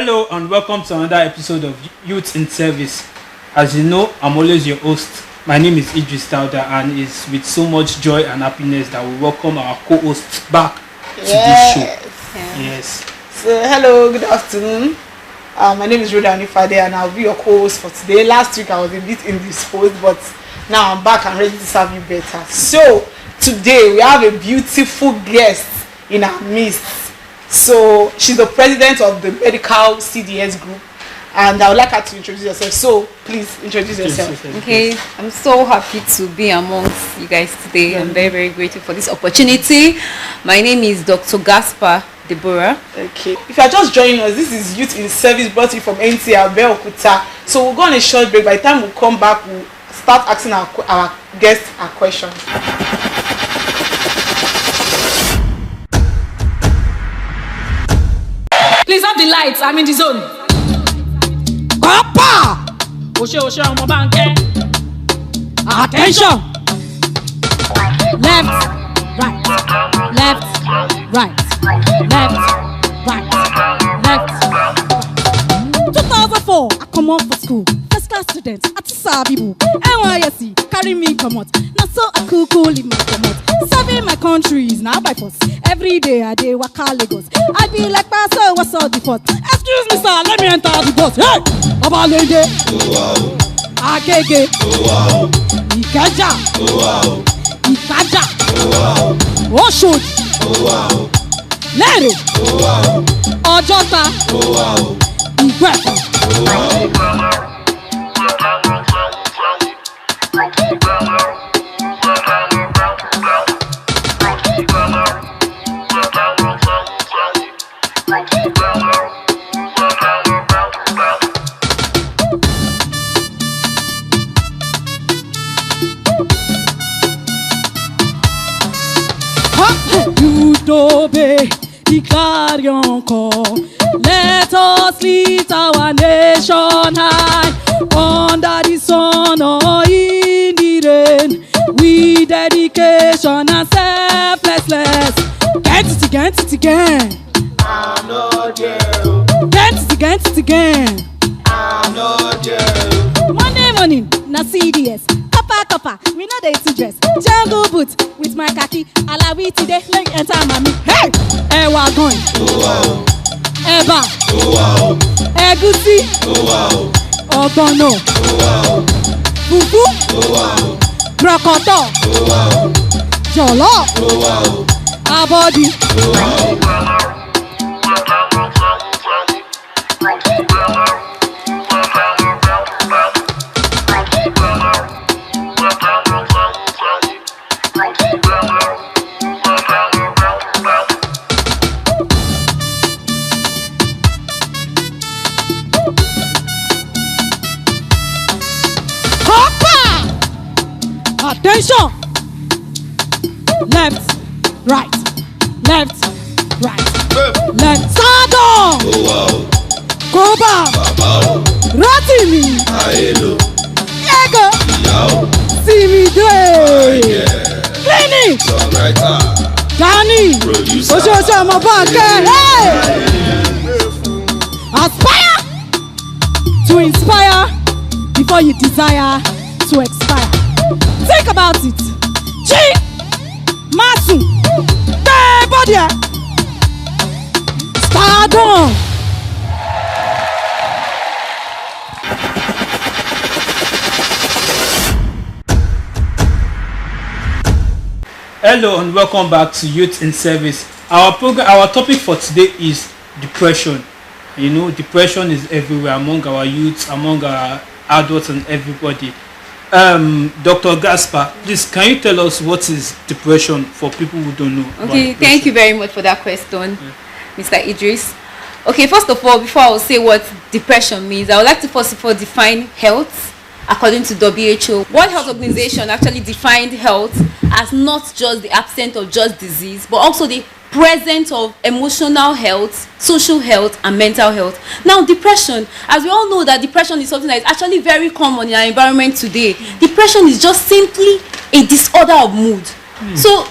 Hello and welcome to another episode of Youth in Service. As you know, I'm always your host. My name is Idris Dauda, and it's with so much joy and happiness that we welcome our co-hosts back to this show. Yes. So hello, good afternoon. My name is Rhoda Anifade and I'll be your co-host for today. Last week I was a bit indisposed, but now I'm back and ready to serve you better. So today we have a beautiful guest in our midst. So she's the president of the medical CDS group, and I would like her to introduce herself. So please introduce yourself. Okay, I'm so happy to be amongst you guys today. I'm very, very grateful for this opportunity. My name is Dr. Gaspar Deborah. Okay, if you are just joining us, this is Youth in Service brought to you from Nta Abeokuta. So we'll go on a short break. By the time we come back, we'll start asking our guests our questions. Please off the lights. I'm in the zone. Papa! Oshe, I'm banke. Attention! Left, right, left, right, left, right. 2004, I come out for school. First class student, at Sabibu. NYSC, carry me come out. Now so I cool in my come out. Serving my country is now by force. Every day I day waka Lagos. I be like Pastor, what's all the fuss? Excuse me, sir, let me enter the bus. Hey! Obalende. Oh wow. Agege. Oh wow. Ikaja. Oh wow. Ikaja. Oh wow. Oshodi. Oh wow. Lere. Oh wow. Ojota. Oh wow. Igwepo. Oh wow. Obey, declare encore. Let us lift our nation high under the sun or in the rain. With dedication and selflessness. Get it again. I'm not there. Get it again. I'm not there. Monday morning, na CDS. Kappa, we know they to dress. Jungle boots with my khaki. Alawi today, let me enter mommy. Hey! Ewa going. Oh wow. Eba. Oh wow. Egusi. Oh wow. Ogbono. Oh wow. Fufu. Oh wow. Brokoto. Oh wow. Jollo. Oh wow. Abodi. Oh wow. Attention! Left, right, left, Sado! Oh wow. Go back! Babao. Ratimi! Aelo. Ego! Yao. Simidwe! Yeah. Clinic! Songwriter. Danny! Producer. Osho Mabanke! Hey! Aspire to inspire before you desire to expire. Think about it. G. Masu. Body. Stardom. Hello and welcome back to Youth in Service. Our topic for today is depression. You know, depression is everywhere among our youths, among our adults and everybody. Dr. Gaspar, please can you tell us what is depression for people who don't know? Okay, thank you very much for that question, Mr. Idris. Okay, first of all, before I will say what depression means, I would like to first of all define health according to WHO. World Health Organization actually defined health as not just the absence of just disease, but also the presence of emotional health, social health, and mental health. Now, depression, as we all know that depression is something that is actually very common in our environment today. Depression is just simply a disorder of mood. So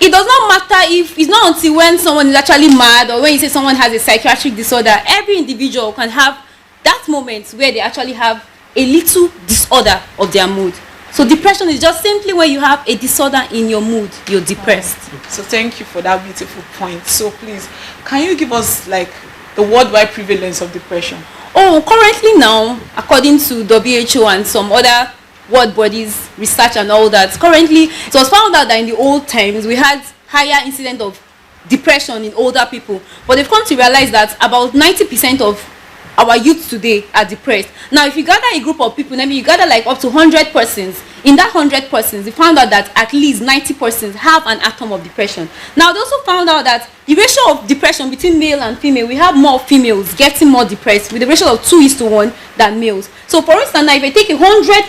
it does not matter if it's not until when someone is actually mad or when you say someone has a psychiatric disorder. Every individual can have that moment where they actually have a little disorder of their mood. So depression is just simply when you have a disorder in your mood, you're depressed. So thank you for that beautiful point. So please, can you give us like the worldwide prevalence of depression? Oh, currently now, according to WHO and some other world bodies, research and all that, currently it was found out that in the old times we had higher incident of depression in older people, but they've come to realize that about 90% of our youth today are depressed. Now, if you gather a group of people, maybe you gather like up to 100 persons, in that 100 persons, they found out that at least 90 persons have an atom of depression. Now, they also found out that the ratio of depression between male and female, we have more females getting more depressed with a ratio of 2:1 than males. So, for instance, now if I take 100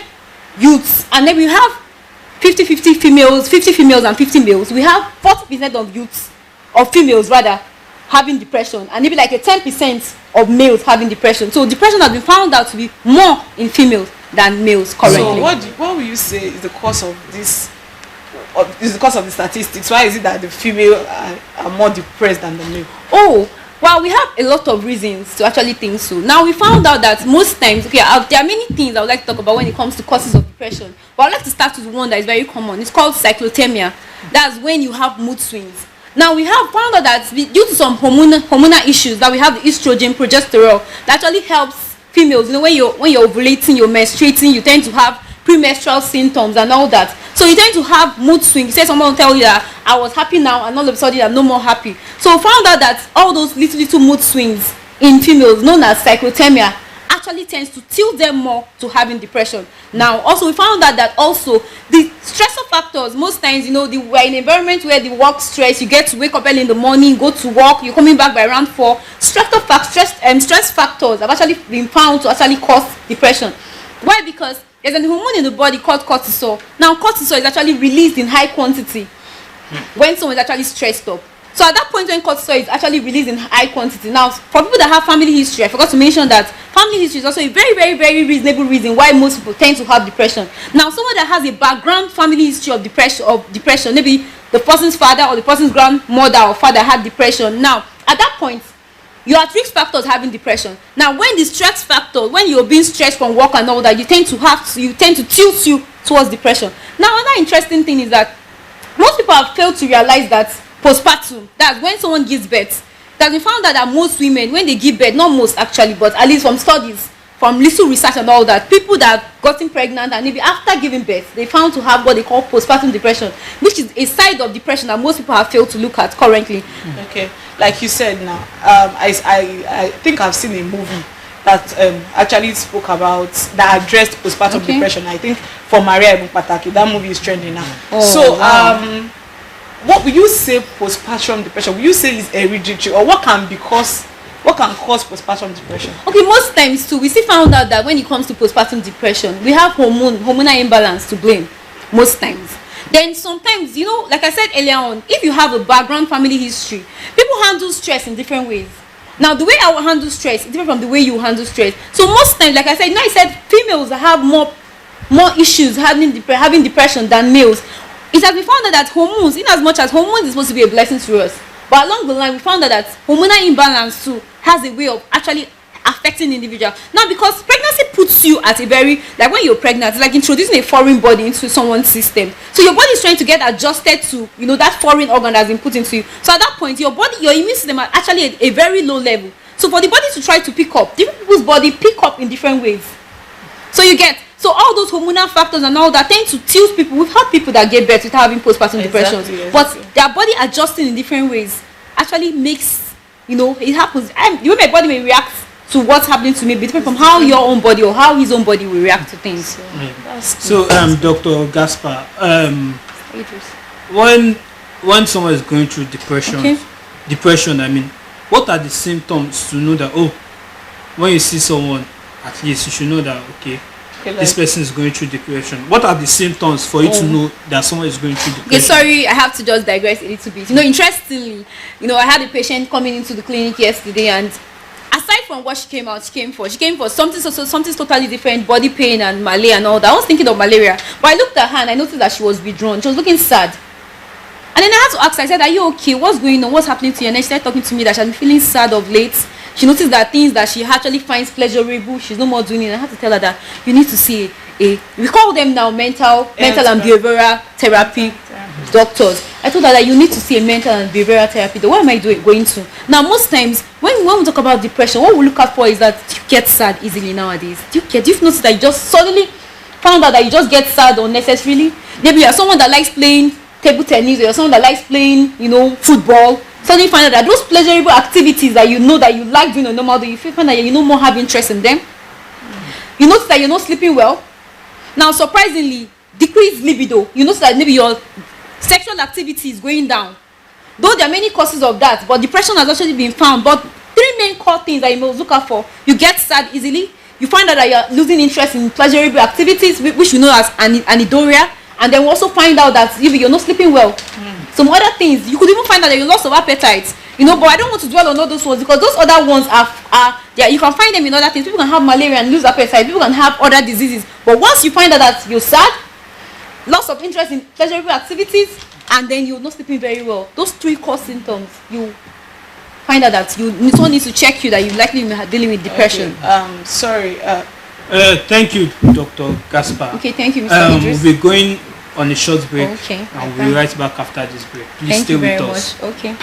youths and then we have 50 females, 50 females and 50 males, we have 40% of youths, or females rather, having depression, and maybe like a 10% of males having depression. So depression has been found out to be more in females than males currently. So what will you say is the cause of this? Is the cause of the statistics? Why is it that the female are more depressed than the male? Oh, well, we have a lot of reasons to actually think so. Now, we found out that most times, okay, there are many things I would like to talk about when it comes to causes of depression. But I'd like to start with one that is very common. It's called cyclothymia. That's when you have mood swings. Now, we have found out that due to some hormonal issues, that we have the estrogen, progesterone, that actually helps females. You know, when you're ovulating, you're menstruating, you tend to have premenstrual symptoms and all that. So you tend to have mood swings. Say someone will tell you that I was happy now and all of a sudden I'm no more happy. So we found out that all those little mood swings in females, known as cyclothymia, actually tends to tilt them more to having depression. Now, also we found out that also the stressor factors, most times, you know, we're in an environment where the work stress, you get to wake up early in the morning, go to work, you're coming back by around 4. Stress factors have actually been found to actually cause depression. Why? Because there's a hormone in the body called cortisol. Now, cortisol is actually released in high quantity when someone is actually stressed up. So at that point when cortisol is actually released in high quantity, now for people that have family history, I forgot to mention that family history is also a very reasonable reason why most people tend to have depression. Now, someone that has a background family history of depression, maybe the person's father or the person's grandmother or father had depression. Now, at that point, you are at risk factors having depression. Now, when the stress factor, when you're being stressed from work and all that, you tend to tilt you towards depression. Now, another interesting thing is that most people have failed to realize that postpartum, that's when someone gives birth, that we found out that most women, when they give birth, not most actually, but at least from studies, from little research and all that, people that have gotten pregnant and maybe after giving birth, they found to have what they call postpartum depression, which is a side of depression that most people have failed to look at currently. Okay, like you said now, I think I've seen a movie that actually spoke about, that addressed postpartum depression. I think for Maria Pataki, that movie is trending now. Wow. What will you say postpartum depression? Will you say is hereditary, or what can cause postpartum depression? Okay, most times too, we still found out that when it comes to postpartum depression, we have hormonal imbalance to blame most times. Then sometimes, you know, like I said earlier on, if you have a background family history, people handle stress in different ways. Now, the way I will handle stress is different from the way you handle stress. So most times, like I said, I said females have more issues having depression than males. It has been found out that hormones, in as much as hormones is supposed to be a blessing to us, but along the line we found out that hormonal imbalance too has a way of actually affecting the individual. Now, because pregnancy puts you at a very, like when you're pregnant, it's like introducing a foreign body into someone's system. So your body is trying to get adjusted to, you know, that foreign organ that's been put into you. So at that point, your immune system are actually at a very low level. So for the body to try to pick up, different people's body pick up in different ways. So all those hormonal factors and all that tend to tilt people. We've had people that get birth without having postpartum depression, but their body adjusting in different ways actually makes, you know, it happens. The way my body may react to what's happening to me be different from how your own body or how his own body will react to things. So Dr. Gaspar, when someone is going through depression, I mean, what are the symptoms to know that, oh, when you see someone, at least you should know that, okay, this person is going through depression? What are the symptoms for you to know that someone is going through depression? Okay, sorry, I have to just digress a little bit. You know, interestingly, you know, I had a patient coming into the clinic yesterday, and aside from what she came for something totally different, body pain and malaria and all that. I was thinking of malaria, but I looked at her and I noticed that she was withdrawn. She was looking sad. And then I had to ask her, I said, are you okay? What's going on? What's happening to you? And then she started talking to me that she had been feeling sad of late. She noticed that things that she actually finds pleasurable, she's no more doing it. And I had to tell her that you need to see we call them now mental and behavioral therapy doctors. I told her that you need to see a mental and behavioral therapy. What am I going to? Now, most times, when we talk about depression, what we look out for is that you get sad easily nowadays. Do you notice that you just suddenly found out that you just get sad unnecessarily? Maybe you're someone that likes playing table tennis, or you're someone that likes playing, football. Suddenly find out that those pleasurable activities that you know that you like doing on normal day, you find that you no more have interest in them. You notice that you're not sleeping well. Now, surprisingly, decreased libido. You notice that maybe your sexual activity is going down. Though there are many causes of that, but depression has actually been found. But 3 main core things that you must look out for: you get sad easily, you find out that you're losing interest in pleasurable activities, which you know as anhedonia, and then we also find out that you're not sleeping well. Some other things, you could even find out that you loss of appetite. But I don't want to dwell on all those ones, because those other ones are you can find them in other things. People can have malaria and lose appetite. People can have other diseases. But once you find out that you're sad, loss of interest in pleasurable activities, and then you're not sleeping very well, those 3 core symptoms, you find out that someone needs to check you that you likely be dealing with depression. Thank you, Dr. Gaspar. Okay, thank you, Mr. Idris. We'll be going on a short break. Okay. And we'll be right back after this break. Please Thank stay you very with us. much. Okay.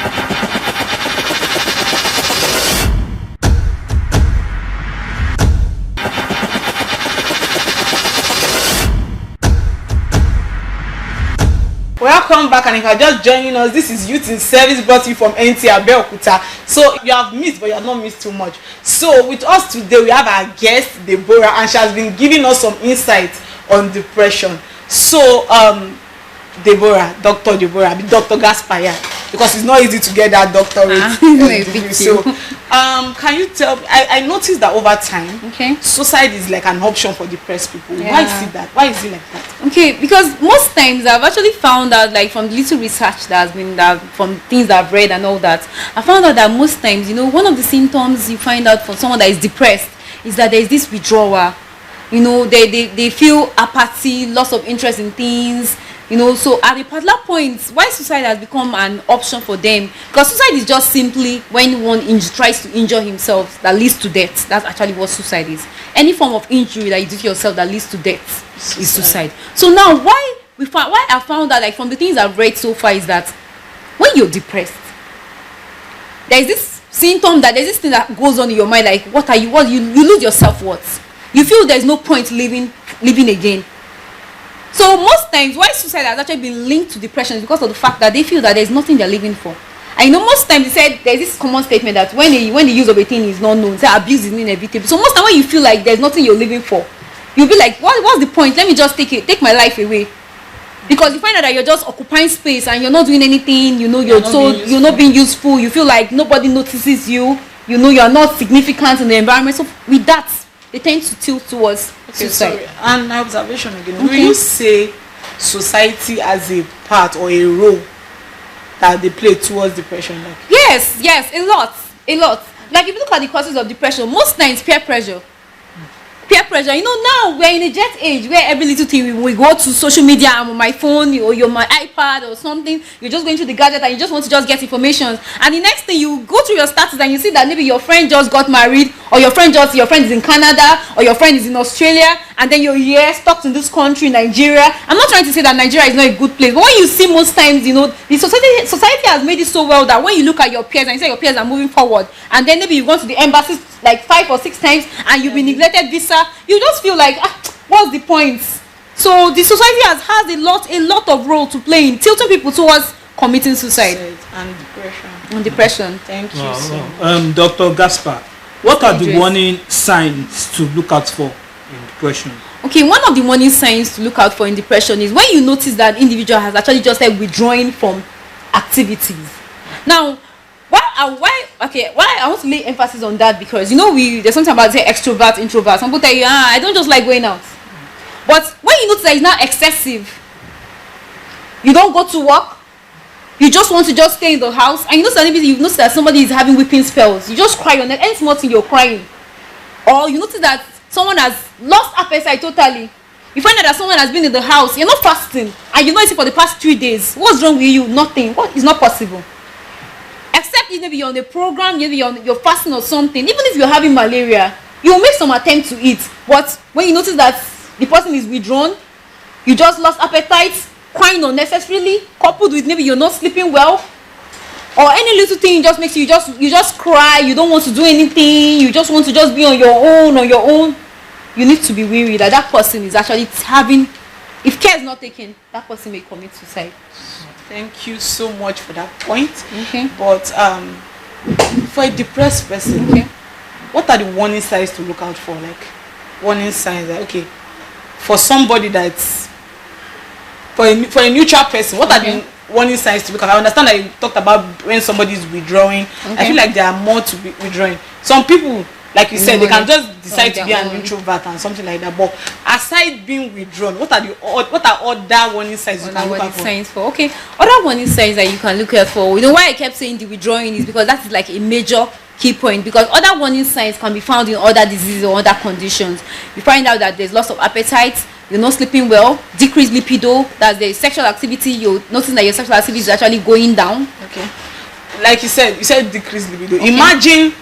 Welcome back, and if you're just joining us, this is Youth in Service, brought to you from Nta Abeokuta. So you have missed, but you have not missed too much. So with us today, we have our guest Deborah, and she has been giving us some insights on depression. So Dr. Gaspar, because it's not easy to get that doctorate degree. So can you tell me, I noticed that over time, suicide is like an option for depressed people. Why is it that? Why is it like that? Okay, because most times I've actually found out, like from the little research that has been done, from things that I've read and all that, I found out that most times, one of the symptoms you find out for someone that is depressed is that there is this withdrawal. They feel apathy, loss of interest in things. So at a particular point, why suicide has become an option for them, because suicide is just simply when one tries to injure himself that leads to death. That's actually what suicide is. Any form of injury that you do to yourself that leads to death is suicide. So now why I found that, like from the things I've read so far, is that when you're depressed, there's this symptom, that there's this thing that goes on in your mind, like you lose your self-worth. You feel there's no point living again. So most times why suicide has actually been linked to depression is because of the fact that they feel that there's nothing they're living for. I know most times they said there's this common statement that when the use of a thing is not known, say abuse is inevitable. So most time when you feel like there's nothing you're living for, you'll be like, what's the point? Let me just take my life away. Because you find out that you're just occupying space and you're not doing anything, you're not being useful, you feel like nobody notices you, you're not significant in the environment. So with that, they tend to tilt towards suicide. Sorry. And my observation again, will you say society as a part or a role that they play towards depression? Yes, a lot. Like if you look at the causes of depression, most times peer pressure. Now we're in a jet age where every little thing we go to social media. I'm on my phone or you're on my iPad or something. You're just going through the gadget and you just want to just get information. And the next thing, you go through your status and you see that maybe your friend just got married, or your friend is in Canada, or your friend is in Australia, and then you're here stuck in this country, Nigeria. I'm not trying to say that Nigeria is not a good place, but when you see most times, the society has made it so well that when you look at your peers and you say your peers are moving forward, and then maybe you've gone to the embassies like 5 or 6 times and you've been neglected visa, you just feel like, what's the point? So the society has a lot of role to play in tilting people towards committing suicide and depression. Thank you. Wow. Dr. Gaspar, what are the warning signs to look out for in depression? Okay, one of the warning signs to look out for in depression is when you notice that individual has actually just withdrawing from activities. Now, why I want to lay emphasis on that, because there's something about say extrovert, introvert. Some people tell you, I don't just like going out. But when you notice that it's not excessive, you don't go to work, you just want to just stay in the house, and you notice that somebody is having weeping spells, you just cry on it, any small thing you're crying. Or you notice that someone has lost appetite totally. You find out that someone has been in the house, you're not fasting, and you're not eating for the past 3 days. What's wrong with you? Nothing. What is not possible? Except if maybe you're on a program, maybe you're fasting or something. Even if you're having malaria, you'll make some attempt to eat. But when you notice that the person is withdrawn, you just lost appetite, crying unnecessarily, coupled with maybe you're not sleeping well, or any little thing just makes you just cry, you don't want to do anything, you just want to just be on your own. You need to be weary that person is actually having, if care is not taken, that person may commit suicide. Thank you so much for that point. Okay. But for a depressed person, Okay. what are the warning signs to look out for? Like warning signs that, okay, for somebody that's for a neutral person, what are the warning signs to look at? I understand that you talked about when somebody is withdrawing. Okay. I feel like there are more to be withdrawing. Some people, like you said, they can just decide to be an own. introvert and something like that. But aside being withdrawn, what are other warning signs you can look Warning out for? signs for, okay, other warning signs that you can look out for. You know why I kept saying the withdrawing is because that is like a major key point, because other warning signs can be found in other diseases or other conditions. You find out that there's loss of appetite, you're not sleeping well, decreased libido, that there's sexual activity, you're noticing that your sexual activity is actually going down. Okay, like you said decreased libido. Okay. Imagine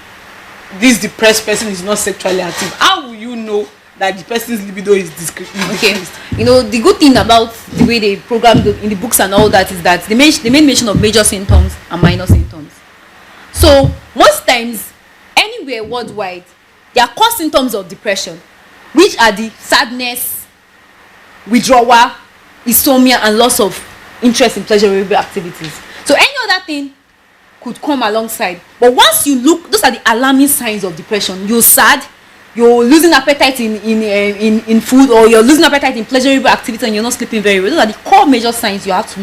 this depressed person is not sexually active. How will you know that the person's libido is decreased? Okay, you know, the good thing about the way they program in the books and all that is that they made mention of major symptoms and minor symptoms. So most times, anywhere worldwide, there are core symptoms of depression, which are the sadness, withdrawal, insomnia, and loss of interest in pleasurable activities. So any other thing could come alongside. But once you look, those are the alarming signs of depression. You're sad, you're losing appetite in food, or you're losing appetite in pleasurable activity, and you're not sleeping very well. Those are the core major signs you have to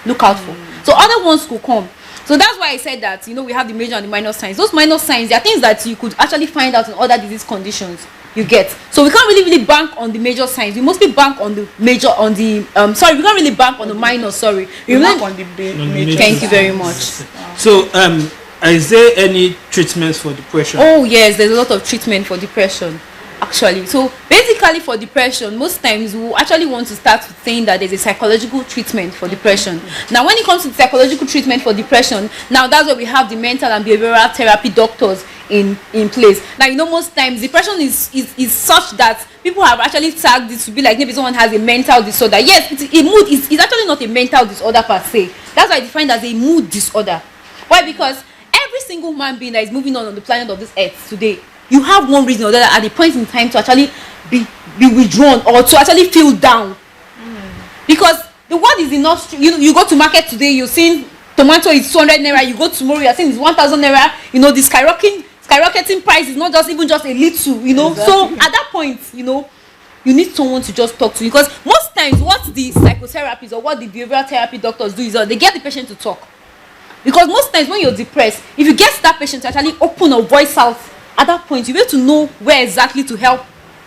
look out for. So other ones could come. So that's why I said that, you know, we have the major and the minor signs. Those minor signs, they are things that you could actually find out in other disease conditions you get. So we can't really bank on the major signs. We mostly bank on the major, on the we can't really bank on the minor. Sorry, We work on the major. Thank you very much. So is there any treatments for depression? Oh yes, there's a lot of treatment for depression, actually. So basically for depression, most times we actually want to start with saying that there's a psychological treatment for depression. Now when it comes to psychological treatment for depression, now that's where we have the mental and behavioral therapy doctors in place. Now, you know, most times depression is such that people have actually tagged it to be like maybe someone has a mental disorder. Yes, it's a mood. It's actually not a mental disorder per se. That's why I define it as a mood disorder. Why? Because every single human being that is moving on the planet of this earth today, you have one reason or the other at the point in time to actually be withdrawn or to actually feel down. Because the world is enough. You go to market today, you're seeing tomato is 200 naira. You go tomorrow, you're seeing it's 1,000 naira. You know, the skyrocketing price is not just even just a little. You know, exactly. So at that point, you know, you need someone to just talk to, because most times what the psychotherapists or what the behavioral therapy doctors do is they get the patient to talk. Because most times when you're depressed, if you get that patient to actually open or voice out, at that point you'll be able to know where exactly to help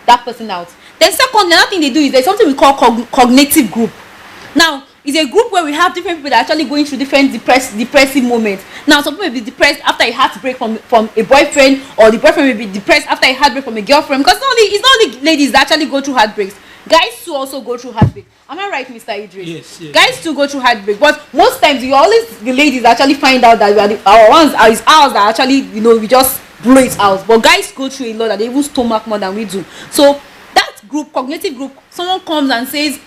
that person out. Then second, another thing they do is there's something we call cognitive group. Now it's a group where we have different people that are actually going through different depressive moments. Now some people may be depressed after a heartbreak from a boyfriend, or the boyfriend may be depressed after a heartbreak from a girlfriend, because it's not only ladies that actually go through heartbreaks. Guys too also go through heartbreak. Am I right, Mr. Idris? Yes. Guys too go through heartbreak, but most times you always, the ladies actually find out that it's ours that actually, you know, we just blow it out. But guys go through a lot that they even stomach more than we do. So that group, cognitive group, someone comes and says,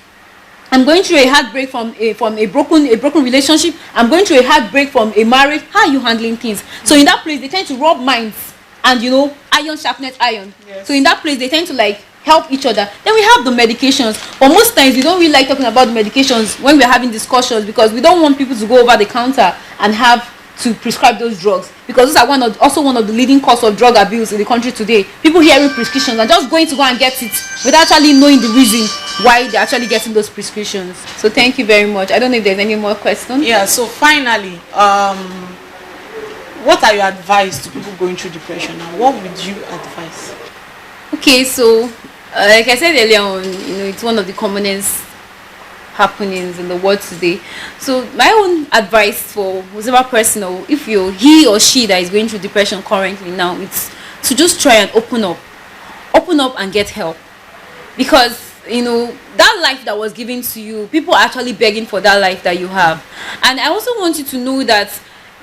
I'm going through a heartbreak from a broken relationship. I'm going through a heartbreak from a marriage. How are you handling things? So in that place, they tend to rub minds, and you know, iron sharpness iron. Yes. So in that place, they tend to like help each other. Then we have the medications, but most times we don't really like talking about the medications when we're having discussions, because we don't want people to go over the counter and have to prescribe those drugs, because those are also one of the leading causes of drug abuse in the country today. People hearing prescriptions and just going to go and get it without actually knowing the reason why they're actually getting those prescriptions. So thank you very much. I don't know if there's any more questions. Yeah, so finally, what are your advice to people going through depression, and what would you advise? Okay, so like I said earlier on, you know, it's one of the commonest happenings in the world today. So my own advice for whoever person, or if you're he or she that is going through depression currently now, it's to just try and open up and get help. Because that life that was given to you, people are actually begging for that life that you have. And I also want you to know that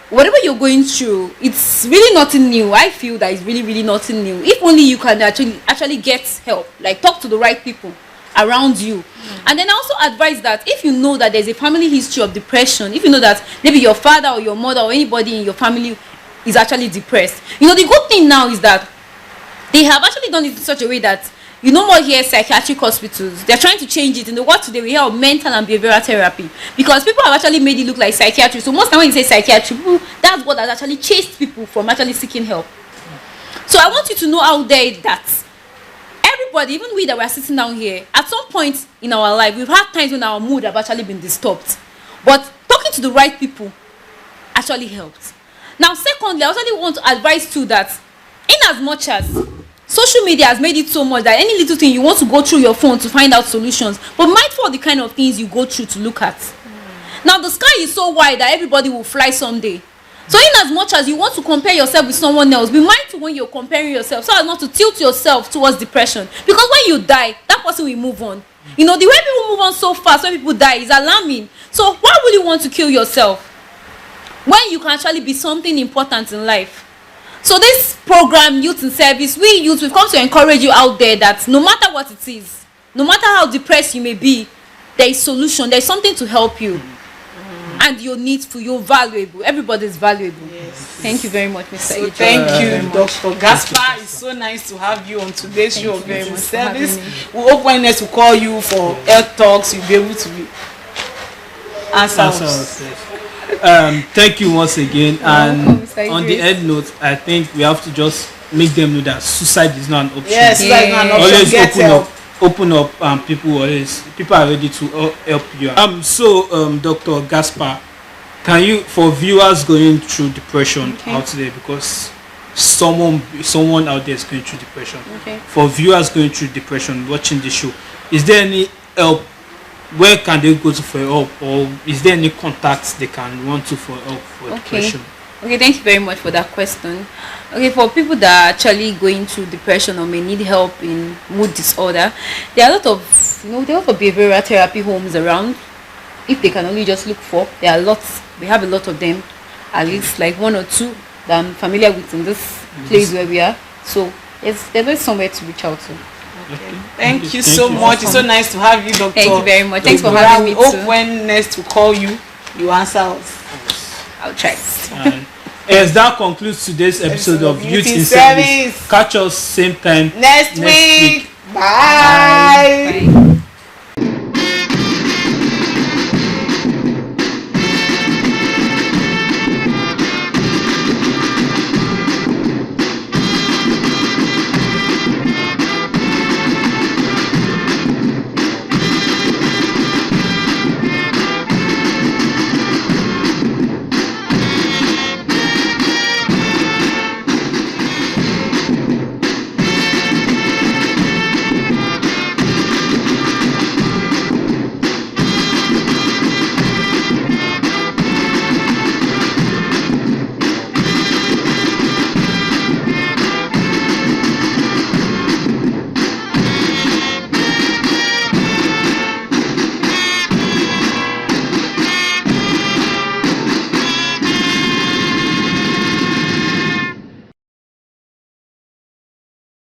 whatever you're going through, it's really nothing new. I feel that it's really, really nothing new. If only you can actually get help, like talk to the right people around you. And then I also advise that if you know that there's a family history of depression, if you know that maybe your father or your mother or anybody in your family is actually depressed, the good thing now is that they have actually done it in such a way that you no more hear psychiatric hospitals. They're trying to change it. In the world today, we hear of mental and behavioral therapy, because people have actually made it look like psychiatry. So most time when you say psychiatry, that's what has actually chased people from actually seeking help. So I want you to know out there that everybody, even we that were sitting down here, at some point in our life, we've had times when our mood have actually been disturbed. But talking to the right people actually helps. Now, secondly, I also want to advise too that in as much as social media has made it so much that any little thing you want to go through your phone to find out solutions, but mindful of the kind of things you go through to look at. Now, the sky is so wide that everybody will fly someday. So in as much as you want to compare yourself with someone else, be mindful when you're comparing yourself so as not to tilt yourself towards depression. Because when you die, that person will move on. The way people move on so fast when people die is alarming. So why would you want to kill yourself when you can actually be something important in life? So this program, Youth in Service, we've come to encourage you out there that no matter what it is, no matter how depressed you may be, there is solution, there is something to help you. And you're needful, you're valuable. Everybody is valuable. Yes. Thank you very much, Mr. So thank you, Dr. Gaspar. It's so nice to have you on today's show of Youth in Service. We hope when next we call you for health talks, you'll be able to answer us. Thank you once again. And on the end note, I think we have to just make them know that suicide is not an option. Yes, suicide is not an option. Always open up, and people are ready to help you. Dr. Gaspar, can you, for viewers going through depression out there, because someone out there is going through depression, for viewers going through depression watching the show, is there any help? Where can they go to for help, or is there any contacts they can run to for help for depression? Okay, thank you very much for that question. Okay, for people that are actually going through depression or may need help in mood disorder, there are a lot of behavioral therapy homes around. If they can only just look for, there are lots. We have a lot of them, at least like one or two that I'm familiar with in this place where we are. So there's somewhere to reach out to. Okay. Thank you so much. It's so nice to have you, Doctor. Thank you very much. Thanks for having me. We hope when next we call you, you answer us. I'll try. As that concludes today's episode of Youth in Service. Catch us same time next week. Bye. Bye.